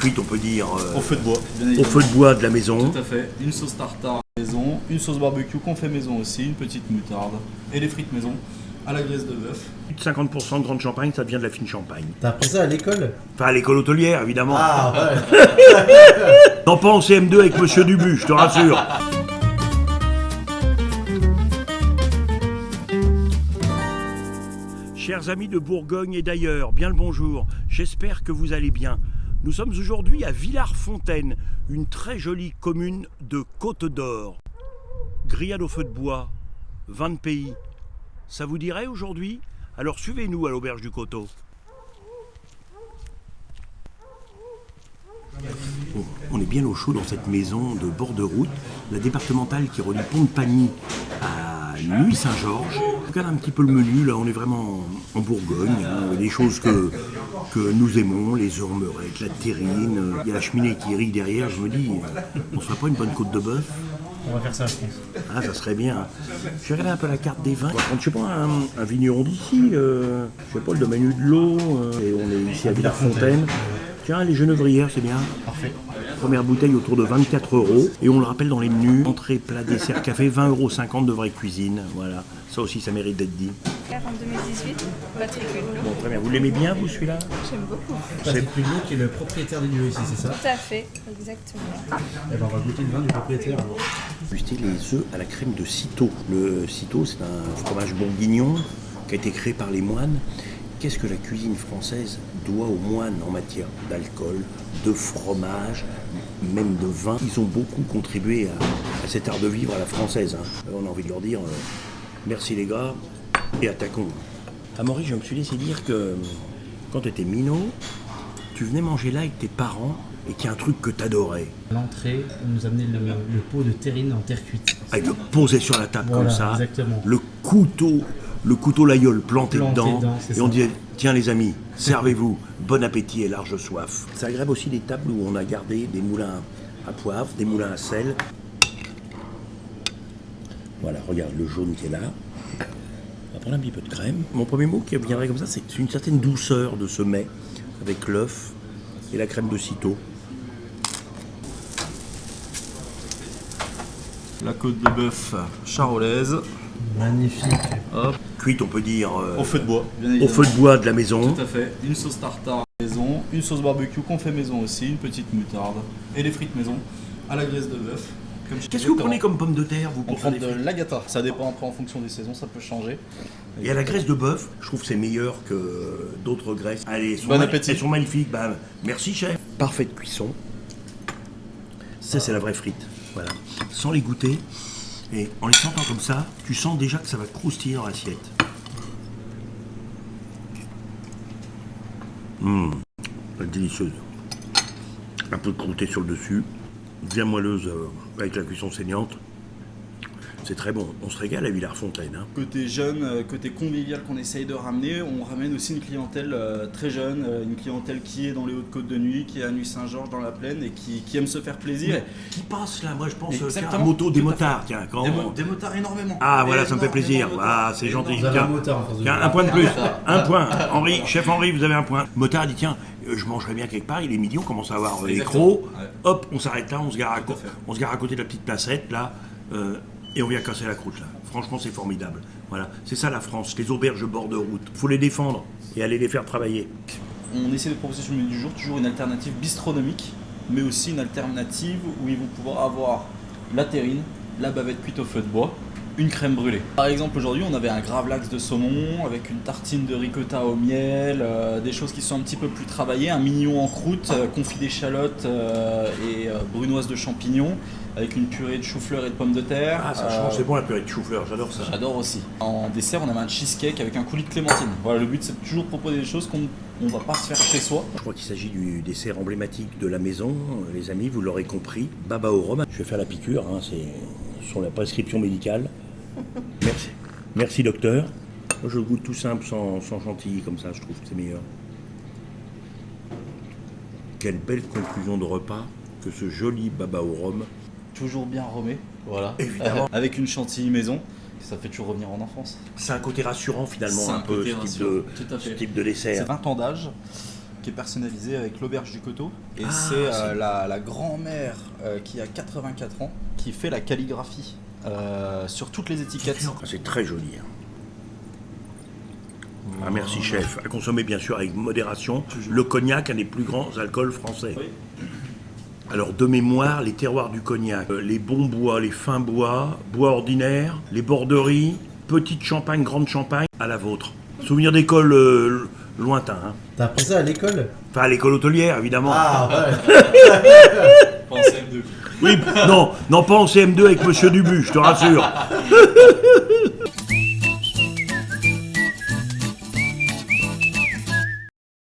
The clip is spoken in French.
cuite, on peut dire, Au feu de bois. au feu de bois de la maison. Tout à fait. Une sauce tartare maison, une sauce barbecue qu'on fait maison aussi, une petite moutarde et les frites maison à la graisse de bœuf. Plus de 50% de grande champagne, ça devient de la fine champagne. T'as appris ça à l'école? Enfin, à l'école hôtelière, évidemment. Ah ouais. Non, pas en CM2 avec Monsieur Dubu, je te rassure. Chers amis de Bourgogne et d'ailleurs, bien le bonjour. J'espère que vous allez bien. Nous sommes aujourd'hui à Villars-Fontaine, une très jolie commune de Côte d'Or. Grillade au feu de bois, vin de pays. Ça vous dirait aujourd'hui? Alors suivez-nous à l'auberge du Coteau. Oh, on est bien au chaud dans cette maison de bord de route, la départementale qui relie Pont-de-Pagny à Nuits-Saint-Georges. Regarde un petit peu le menu, là on est vraiment en Bourgogne, hein, des choses que nous aimons, les ormerettes, la terrine, il y a la cheminée qui irrigue derrière, je me dis, on se ferait pas une bonne côte de bœuf? On va faire ça, je pense. Ah, ça serait bien. Je vais regarder un peu la carte des vins. On va prendre, je sais pas, un vigneron d'ici, je sais pas, le domaine de l'eau, et on est ici à Villars-Fontaine. Tiens, les Genevrières, c'est bien. Parfait. Première bouteille autour de 24 €. Et on le rappelle dans les menus, entrée, plat, dessert, café, 20,50 € de vraie cuisine. Voilà, ça aussi, ça mérite d'être dit. En 2018, matricule. Bon, très bien. Vous l'aimez bien, vous, celui-là? J'aime beaucoup. Patrick Hulot qui est le propriétaire des lieux ici, c'est ça? Tout à fait, exactement. Eh ben, on va goûter le vin du propriétaire. Alors. Guster les œufs à la crème de Cîteaux. Le Cîteaux, c'est un fromage bourguignon qui a été créé par les moines. Qu'est-ce que la cuisine française doit aux moines en matière d'alcool, de fromage, même de vin? Ils ont beaucoup contribué à cet art de vivre à la française. On a envie de leur dire merci les gars et attaquons. Amaury, je me suis laissé dire que quand tu étais minot, tu venais manger là avec tes parents et qu'il y a un truc que t'adorais. À l'entrée, on nous amenait le pot de terrine en terre cuite. Avec le posé sur la table Voilà, comme ça, exactement. le couteau laïole planté dedans, c'est et on ça. disait tiens les amis, servez-vous, bon appétit et large soif. C'est agréable aussi des tables où on a gardé des moulins à poivre, des moulins à sel. Voilà, regarde le jaune qui est là. On va prendre un petit peu de crème. Mon premier mot qui viendrait comme ça, c'est une certaine douceur de ce mets, avec l'œuf et la crème de Cîteaux. La côte de bœuf charolaise. Magnifique. Hop. Cuite, on peut dire, Au feu de bois, bien au évidemment. feu de bois de la maison. Tout à fait. Une sauce tartare maison, une sauce barbecue qu'on fait maison aussi, une petite moutarde et les frites maison à la graisse de bœuf. Qu'est-ce que vous prenez comme pomme de terre, vous, On pour faire prend des de frites? l'agata. Ça dépend après en fonction des saisons, ça peut changer. Et à la graisse de bœuf, je trouve que c'est meilleur que d'autres graisses. Allez, elles sont, Bon appétit. elles sont magnifiques. Bah, merci chef. Parfaite cuisson. Ça, c'est la vraie frite. Voilà. Sans les goûter, et en les sentant comme ça, tu sens déjà que ça va croustiller dans l'assiette. Délicieuse. Un peu de croûté sur le dessus. Bien moelleuse avec la cuisson saignante. C'est très bon. On se régale à Villars-Fontaine. Hein. Côté jeune, côté convivial qu'on essaye de ramener, on ramène aussi une clientèle très jeune, une clientèle qui est dans les Hautes-Côtes de Nuit, qui est à Nuits-Saint-Georges dans la plaine et qui aime se faire plaisir. Qui passe là? Moi je pense tiens, Exactement. à moto, des Tout à motards. Tiens, quand Des motards énormément. Ah voilà, ça me fait Énormément plaisir. de motards. Ah, c'est gentil. Vous avez Tiens, un motard en face de tiens, vous. un point de plus. Un point. Henri, chef Henri, vous avez un point. Motard dit tiens, je mangerais bien quelque part. Il est midi, on commence à avoir les Exactement. crocs. Ouais. Hop, on s'arrête là, on se gare à, Tout à fait. on se gare à côté de la petite placette là, et on vient casser la croûte là. Franchement, c'est formidable. Voilà, c'est ça la France, les auberges bord de route. Faut les défendre et aller les faire travailler. On essaie de proposer sur le menu du jour toujours une alternative bistronomique, mais aussi une alternative où ils vont pouvoir avoir la terrine, la bavette cuite au feu de bois, une crème brûlée. Par exemple, aujourd'hui, on avait un gravlax de saumon avec une tartine de ricotta au miel, des choses qui sont un petit peu plus travaillées, un mignon en croûte, confit d'échalotes et brunoise de champignons, avec une purée de chou-fleur et de pommes de terre. Ah, ça change, c'est bon la purée de chou-fleur, j'adore ça. J'adore aussi. En dessert, on avait un cheesecake avec un coulis de clémentine. Voilà, le but c'est de toujours proposer des choses qu'on ne va pas se faire chez soi. Je crois qu'il s'agit du dessert emblématique de la maison, les amis, vous l'aurez compris, baba au rhum. Je vais faire la piqûre, hein, c'est sur la prescription médicale. Merci. Merci docteur. Moi je le goûte tout simple, sans chantilly, comme ça je trouve que c'est meilleur. Quelle belle conclusion de repas que ce joli baba au rhum. Toujours bien romé, voilà. Évidemment. Avec une chantilly maison, ça fait toujours revenir en enfance. C'est un côté rassurant finalement, C'est un peu côté ce type, rassurant, de, tout à fait. ce type de C'est dessert. 20 ans d'âge, qui est personnalisé avec l'auberge du coteau. Et Ah, c'est c'est- la grand-mère qui a 84 ans qui fait la calligraphie sur toutes les étiquettes. Ah, c'est très joli. Hein. Ah, merci chef. À consommer bien sûr avec modération. Le cognac, un des plus grands alcools français. Oui. Alors de mémoire, les terroirs du cognac, les bons bois, les fins bois, bois ordinaires, les borderies, petite champagne, grande champagne, à la vôtre. Souvenir d'école lointain. Hein. T'as appris ça à l'école? Enfin à l'école hôtelière évidemment. Ah ouais. Pensez M2. Oui, non, pas en CM2 avec Monsieur Dubu, je te rassure.